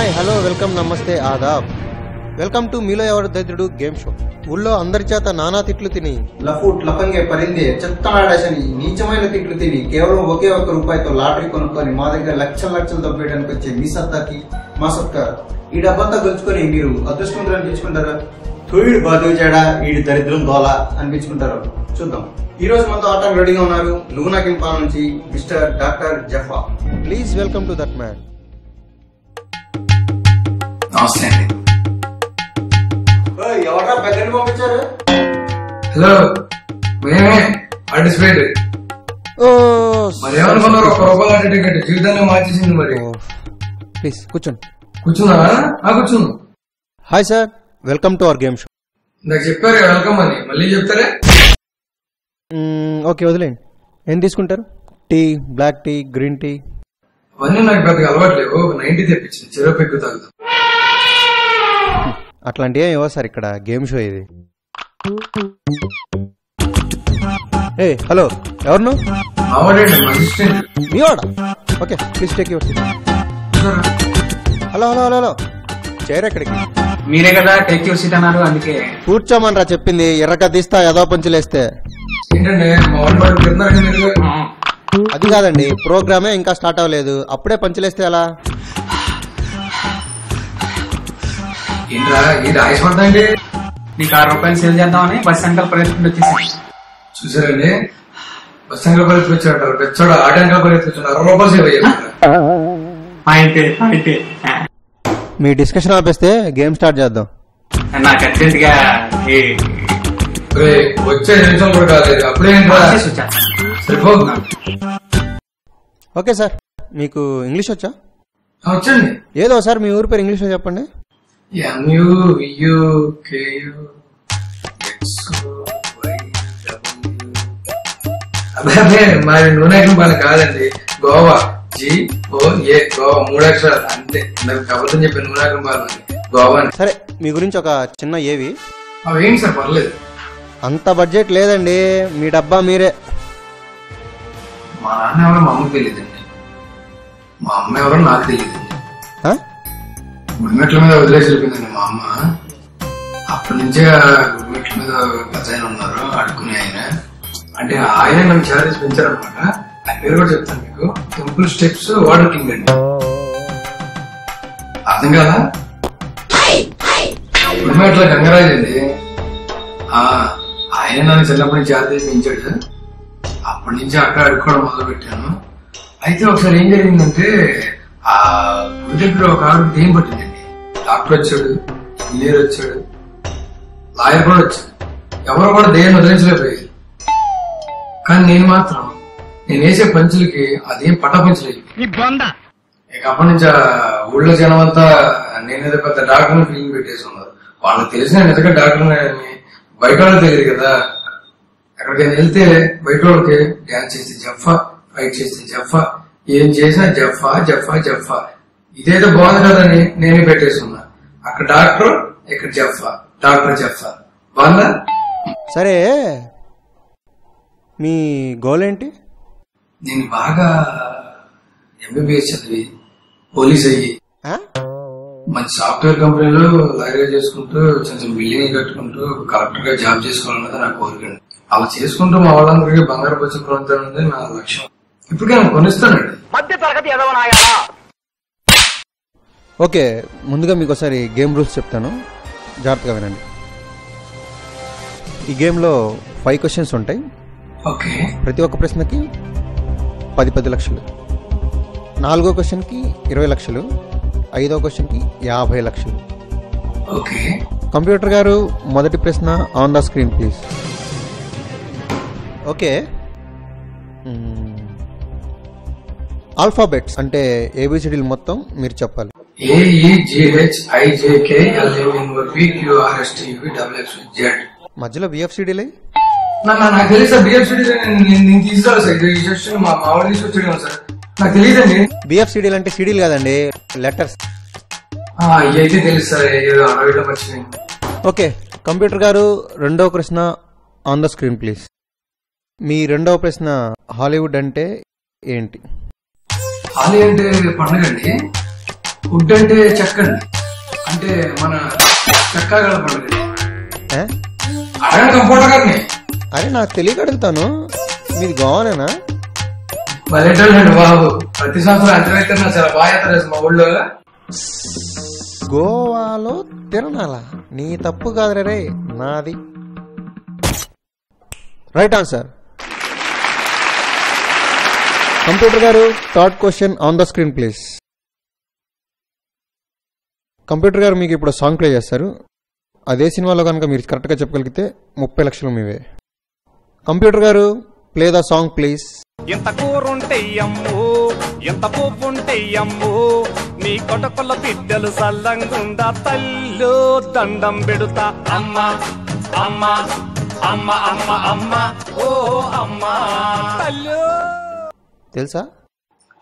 Hi hello welcome నమస్తే Aadab. Welcome to మీలో ఎవరు దరిద్రుడు గేమ్ షో. ఊళ్ళో అందరి చేత నానా తిట్లు తిని లఫూట్ లఫంగే పరిందే చెత్తనాడేసని నీచమైన తిట్లు తిని కేవలం ఒకే ఒక్క రూపాయితో లాటరీ కొనుక్కొని మా దగ్గర లక్షలు దొబ్బేయడానికి వచ్చే మీ సత్తాకి మా సత్కారం. ఈ డబ్బంతా గెలుచుకొని మీరు అదృష్టవంతులు అనిపించుకుంటారా? తొయిడు బతుకుచాడా ఈడి దరిద్రం దోల అనిపించుకుంటారు. చూద్దాం. ఈ రోజు మనతో ఆటకు రెడీగా ఉన్నారు లూనా కింపాల నుంచి mister doctor Jaffa. Please welcome to that man. నమస్తే అండి. ఎవరా బెగ్గర్ని పంపించారు? హలో, మేమే పార్టిసిపేట్. మరి ఏమనుకున్నారు? ఒక్క రూపాయలు అంటే టికెట్ జీవితాన్ని మార్చేసింది. మరి ప్లీజ్ కూర్చోండి. కూర్చున్నా? కూర్చుంది. Hi sir, welcome to our game show. నాకు చెప్పారు వెల్కమ్ అని, మళ్ళీ చెప్తారే? ఓకే వదిలేండి. ఏం తీసుకుంటారు? Tea, black tea, green tea? అవన్నీ నాకు పెద్దగా అలవాట్లేవు. 90 తెప్పించింది, చెరువు పెగ్గు తాగుతాం. అట్లాంటి ఏం ఇవ్వ సార్, ఇక్కడ గేమ్ షో ఇది. ఏ హలో, ఎవరు నువ్వు? మావాడండి, మా అసిస్టెంట్. మీ వాడా? Okay please take your seat. Hello hello hello hello, chair ఎక్కడికి? మీరే కదా టేక్ యూర్ సీట్ అన్నారు, అందుకే కూర్చోమనరా చెప్పింది. ఎర్రక తీస్తా ఏదో పంచులేస్తే. ఏంటండి మా వాళ్ళు పాటు పెడుతున్నారండి మీరు? అది కాదండి, ప్రోగ్రామే ఇంకా స్టార్ట్ అవ్వలేదు, అప్పుడే పంచులేస్తే ఎలా? ఏంట్రా ఇది ఆయుష్పడతా అండి? నీకు 6 రూపాయలు సేల్ చేద్దామని బస్ సెంటర్ పరిస్థితి వచ్చేసి చూసారండి, బస్ సంఖ్య పరిస్థితి వచ్చాడు పెచ్చోడు, ఆటంకాల పరిస్థితి వచ్చాడు. 60 రూపాయలు సేవ్ పాయింట్. మీ డిస్కషన్ ఆపేస్తే గేమ్ స్టార్ట్ చేద్దాం. నాకు అర్జెంట్ గా వచ్చే నిమిషం కూడా కాలేదు, అప్పుడేంట్రా సరిపోదు. ఓకే సార్, మీకు ఇంగ్లీష్ వచ్చా? వచ్చండి. ఏదో సార్ మీ ఊరి పేరు ఇంగ్లీష్లో చెప్పండి. అదే మరి నూనెకం పని కాదండి, గోవా. GOA, గోవా 3 అక్షరాలు అంతే. నాకు కబద్దం చెప్పి నూనెకం పాలని గోవా. సరే, మీ గురించి ఒక చిన్న ఏవి. అవేంటి సార్? పర్లేదు. అంత బడ్జెట్ లేదండి, మీ డబ్బా మీరే. మా నాన్న ఎవరో మా అమ్మకి తెలియదండి, మా అమ్మ ఎవరో నాకు తెలియదండి. గుడిమెట్ల మీద వదిలేసి వెళ్ళిపోయిందండి మా అమ్మ. అప్పటి నుంచే గుడిమెట్ల మీద గజాయన ఉన్నారు, అడుక్కునే ఆయన. అంటే ఆయన నన్ను చాలా తీసి పెంచారనమాట. ఆయన పేరు కూడా చెప్తాను మీకు. టెంపుల్ స్టెప్స్ వాటర్ కింగ్ అండి. అర్థం కదా? గుడిమెట్ల గంగరాజు అండి. ఆయన నన్ను చిన్నప్పటి నుంచి చాలా తీసి పెంచాడు. అప్పటి నుంచి అక్కడ అడుక్కోవడం మొదలు పెట్టాను. అయితే ఒకసారి ఏం జరిగిందంటే, ఆ గుడి దగ్గర ఒక ఆవిడ దేం పట్టిందండి. డాక్టర్ వచ్చాడు, ఇంజనీర్ వచ్చాడు, లాయర్ కూడా వచ్చాడు. ఎవరు కూడా దేన్ని వదిలించలేకపోయారు. కానీ నేను మాత్రం నేను వేసే పంచులకి అదేం పట్ట పంచులు అయిపోయింది. ఇక అప్పటి నుంచి ఆ ఊళ్ళో జనం అంతా నేనేదో పెద్ద డాక్టర్ ఫీలింగ్ పెట్టేసి ఉన్నారు. వాళ్ళకి తెలిసిన నిజంగా డాక్టర్ బయట వాళ్ళకి తెలియదు కదా. ఎక్కడికైనా వెళ్తే బయట వాళ్ళకి డాన్స్ చేస్తే జఫా, ఫైట్ చేస్తే జఫా, ఏం చేసినా జఫా జఫా జఫా. ఇదేదో బాగుంది కదని నేనే పెట్టేస్తున్నా. అక్కడ డాక్టర్, ఇక్కడ జఫా, డాక్టర్ జఫా. బాగుందా? సరే, మీ గోల్ ఏంటి? నేను బాగా MBBS చదివి పోలీస్ అయ్యి మంచి సాఫ్ట్వేర్ కంపెనీలో లాయర్ చేసుకుంటూ చిన్న బిల్డింగ్ కట్టుకుంటూ కలెక్టర్ గా జాబ్ చేసుకోవాలన్నది నా కోరిక. అలా చేసుకుంటూ మా వాళ్ళందరికీ బంగారు పచ్చి పొందాలన్నది నా లక్ష్యం. ఇప్పటికే నేను కొనిస్తానండి. ఓకే, ముందుగా మీకు ఒకసారి గేమ్ రూల్స్ చెప్తాను, జాగ్రత్తగా వినండి. ఈ గేమ్లో 5 క్వశ్చన్స్ ఉంటాయి. ఓకే. ప్రతి ఒక్క ప్రశ్నకి 10 లక్షలు. 4వ క్వశ్చన్కి 20 లక్షలు. 5వ క్వశ్చన్కి 50 లక్షలు. ఓకే. కంప్యూటర్ గారు, మొదటి ప్రశ్న on the screen please. Okay, alphabets అంటే ABCDలు మొత్తం మీరు చెప్పాలి. AEGHIJKLMNOPQRSTUVXYZ. మధ్యలో BFCDలే. నాకు తెలియదు సార్. BFCD నేను తీసుకోవాలి సార్. మా మావాడు తీసుకొచ్చాడు సార్, నాకు తెలియదండి. BFCDలు అంటే సిడీలు కాదండి, లెటర్స్. అయితే తెలుసు సార్, ఏదో అడవిలో మర్చిపోయింది. ఓకే, కంప్యూటర్ గారు, 2వ ప్రశ్న ఆన్ ద స్క్రీన్ ప్లీజ్. మీ 2వ ప్రశ్న హాలీవుడ్ అంటే ఏంటి? హాలీ అంటే పండుగ అండి. వుడ్ అంటే చెక్కండి, అంటే మన చెక్కగల పండుగ. అడగండి కంప్యూటర్ గారిని. అరే నాకు తెలియక అడుగుతాను, మీది గోవానేనా? పల్లెటూళ్ళండి బాబు, ప్రతి సంవత్సరం అంతరైతే చాలా బాగా చేస్తారు మా ఊళ్ళో. గోవాలో తిరణాల? నీ తప్పు కాదు రే, నాది. Right answer. కంప్యూటర్ గారు, third question on the screen please. Computer గారు మీకు ఇప్పుడు సాంగ్ ప్లే చేస్తారు. అదే సినిమాలో కనుక మీరు కరెక్ట్గా చెప్పగలిగితే 30 లక్షలు మీవే. కంప్యూటర్ గారు, ప్లే ద సాంగ్ ప్లీజ్. ఎంత కూరుంటే అమ్ము, ఎంత పువ్వుంటే అమ్ము, నీ కొటకొల్ల బిడ్డలు సల్లంగుండా తల్లు దండం పెడుతా. అమ్మ అమ్మ అమ్మ అమ్మ అమ్మ ఓ అమ్మ తల్లు. తెలుసా?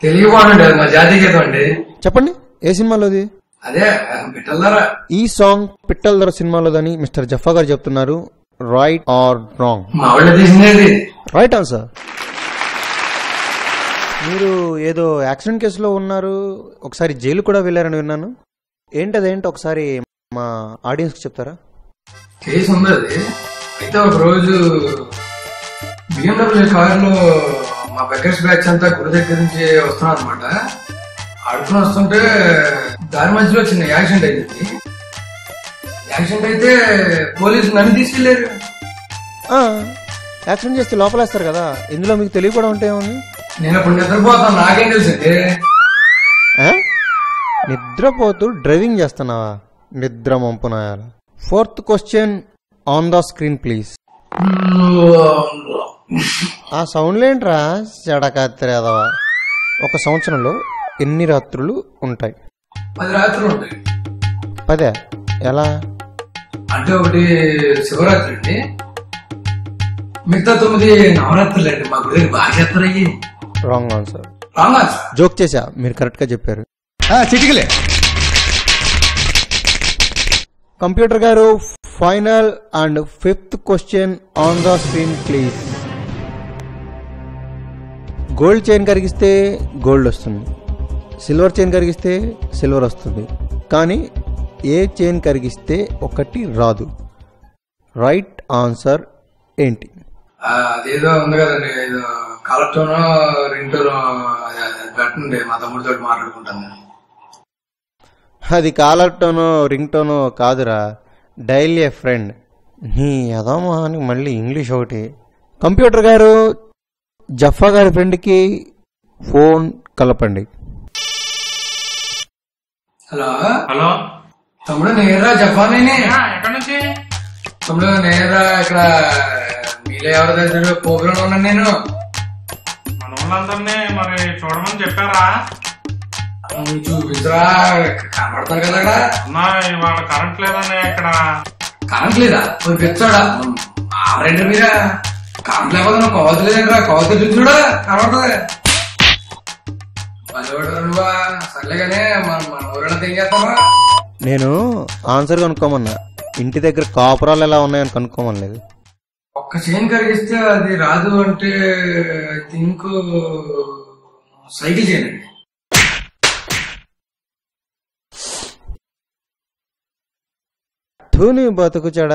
తెలియకపోనండి, మా జాతీయ గీతం అండి. చెప్పండి, ఏ సినిమాలోది? అదే పిట్టల్లారా. ఈ సాంగ్ పిట్టల ధర సినిమాలోదని మిస్టర్ జఫా గారు చెప్తున్నారు. Right are wrong? మా ఊళ్ళో తీసింది. Right answer. మీరు ఏదో యాక్సిడెంట్ కేసులో ఉన్నారు, ఒకసారి జైలు కూడా వెళ్ళారని విన్నాను. ఏంటదేంటి ఒకసారి మా ఆడియన్స్కి చెప్తారా? కేసు ఉంది. అయితే ఒక రోజు BMW కారులో మా బెకర్స్ బ్యాచ్ అంతా గుడి దగ్గర నుంచి వస్తున్నాం అనమాట. ఆడుకుని వస్తుంటే దారి మధ్యలో చిన్న యాక్సిడెంట్ అయింది. యాక్సిడెంట్ అయితే పోలీసులు నన్ను తీసుకెళ్లారు. యాక్సిడెంట్ చేస్తే లోపలేస్తారు కదా, ఇందులో మీకు తెలియకుండా ఉంటే ఏముంది? నేను అప్పుడు నిద్రపోతాను, నాకేం తెలిసింది? నిద్రపోతూ డ్రైవింగ్ చేస్తున్నావా? నిద్ర మంపునాయాల. Fourth question on the screen please. ఆ సౌండ్లేంట్రా చెడకాత్రేదవా? ఒక సంవత్సరంలో ఎన్ని రాత్రులు ఉంటాయి? 10 రాత్రులు ఉంటాయి. 10? ఎలా? అంటే ఒకటి శివరాత్రి అండి, మిగతా 9 నవరాత్రులు అండి. మా గుడి బాగా చేస్తారయ్యి. Wrong answer. Wrong answer. Joke చేశా, మీరు కరెక్ట్ గా చెప్పారు. చిటికలే. కంప్యూటర్ గారు, final and fifth question on the screen please. Gold chain కరిగిస్తే గోల్డ్ వస్తుంది, సిల్వర్ చైన్ కరిగిస్తే సిల్వర్ వస్తుంది, కానీ ఏ చైన్ కరిగిస్తే ఒకటి రాదు? రైట్ ఆన్సర్ ఏంటి? అదేదో ఉంది కదండి, ఏదో కాలర్తోనో రింగ్ టోనో పెట్టండి, మా తమ్ముడితో మాట్లాడుకుంటాను. అది కాలర్ టోనో రింగ్ టోనో కాదురా, డైల్ ఏ ఫ్రెండ్. నీ అదమ్మా అని మళ్ళీ ఇంగ్లీష్ ఒకటి. కంప్యూటర్ గారు, జఫా గారి ఫ్రెండ్కి ఫోన్ కలపండి. హలో హలో తమ్ముడు, నేరా జపానీ. ఎక్కడి నుంచి? తమ్ముడు నేరా, ఇక్కడ మీలో ఎవరి దగ్గర పోగులో ఉన్నాను నేను. మన వాళ్ళందరినీ మరి చూడమని చెప్పారా? చూపించరా, కనబడతారు కదా. అన్నా ఇవాళ కరెంట్ లేదన్నా ఇక్కడ. కరెంట్ లేదా? పిచ్చాడా ఆరేంటి మీరా? కరెంట్ లేకపోతే నువ్వు కోవత లేదంటరా, కోవత చూడా కనబడుతుంది. నువ్వా సర్లేగానే మన ఊళ్ళో ఏం చేస్తావా? నేను ఆన్సర్ కనుక్కోమన్నా, ఇంటి దగ్గర కాపురాలు ఎలా ఉన్నాయని కనుక్కోమలేదు. ఒక్క చైన్ కరిగిస్తే అది రాదు అంటే ఐ థింక్ సైకిల్ చేయండి. నీ బతుకు చెడ,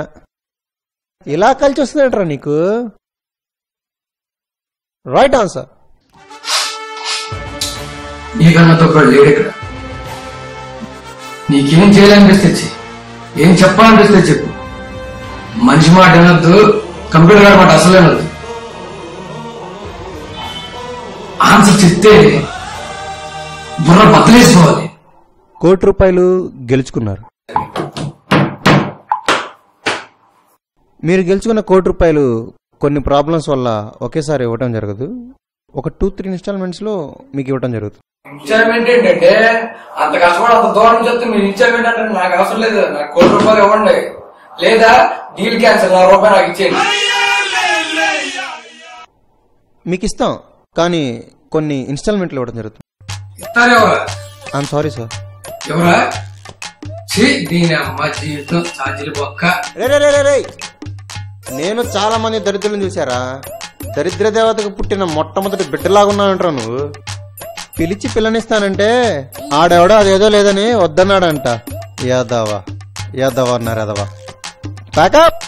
ఇలా కలిసి వస్తుందంటరా నీకు? Right answer. నీకన్నా తప్ప లేడు ఇక్కడ. నీకేం చేయాలనిపిస్తే ఏం చెప్పాలనిపిస్తే చెప్పు. మంచి మాట వినొద్దు, కంప్యూటర్ గారి మాట అసలు వినొద్దు. ఆన్సర్ చెప్తే బుర్ర బద్దలేసుకోవాలి. ₹1,00,00,000 గెలుచుకున్నారు. మీరు గెలుచుకున్న ₹1,00,00,000 కొన్ని ప్రాబ్లమ్స్ వల్ల ఒకేసారి ఇవ్వటం జరగదు, ఒక 2-3 ఇన్స్టాల్మెంట్స్ లో మీకు ఇవ్వటం జరుగుతుంది. ఇన్స్టాల్మెంట్ ఏంటంటే అంత కష్టపడి అంత దూరం చెప్తే మీరు ఇన్స్టాల్మెంట్ అంటే నాకు అవసరం లేదు. నాకు ₹1,00,00,000 ఇవ్వండి, లేదా డీల్ క్యాన్సిల్, ₹1,00,000 నాకు ఇచ్చేయండి. మీకు ఇస్తాం, కానీ కొన్ని ఇన్స్టాల్మెంట్లు ఇవ్వడం జరుగుతుంది. ఇస్తారు ఎవరా? I'm sorry sir. ఎవరా? దీని అమ్మ జీవితం ఛార్జీలు బొక్క. నేను చాలా మంది దరిద్రులను చూసారా, దరిద్ర దేవతకు పుట్టిన మొట్టమొదటి బిడ్డలాగున్నానంటారా నువ్వు? పిలిచి పిల్లనిస్తానంటే ఆడెవడో అదేదో లేదని వద్దన్నాడంట. యాదవా యాదవ అన్నారు యాదవా. ప్యాకప్.